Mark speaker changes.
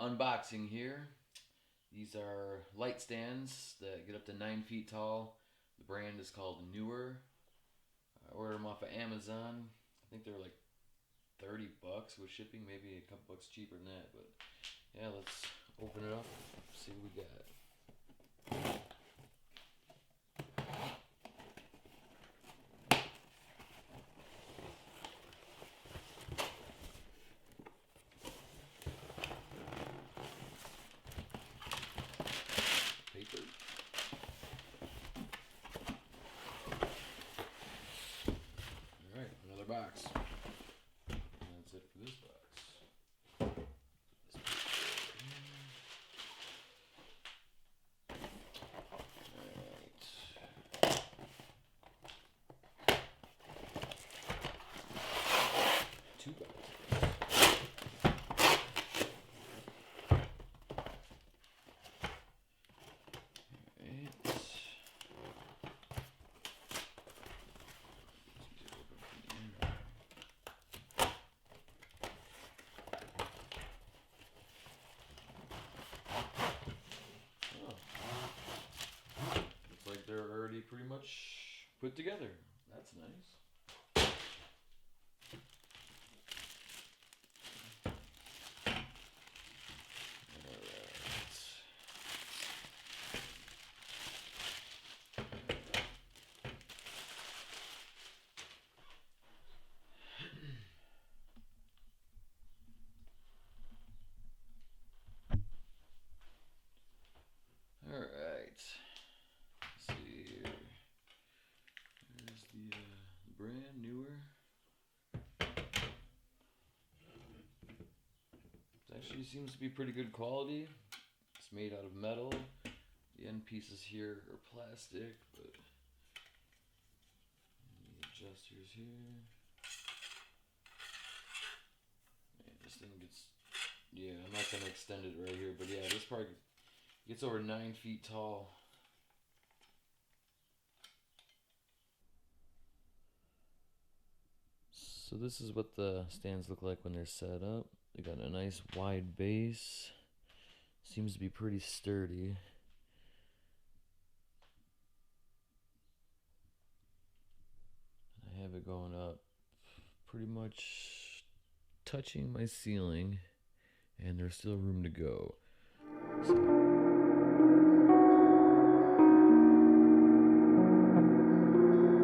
Speaker 1: unboxing here. These are light stands that get up to 9 feet tall. The brand is called Neewer. I ordered them off of Amazon. I think they're like $30 with shipping, maybe a couple bucks cheaper than that. But yeah, let's open it up, see what we got. Paper. Alright, another box. And that's it for this box. This Alright. Two boxes. They're already pretty much put together. That's nice. All right. See here. There's the brand Neewer. It actually seems to be pretty good quality. It's made out of metal. The end pieces here are plastic, but the adjusters here. Man, this thing gets, yeah, I'm not gonna extend it right here, but yeah, this part gets over 9 feet tall. So this is what the stands look like when they're set up. They got a nice wide base. Seems to be pretty sturdy. I have it going up pretty much touching my ceiling, and there's still room to go. So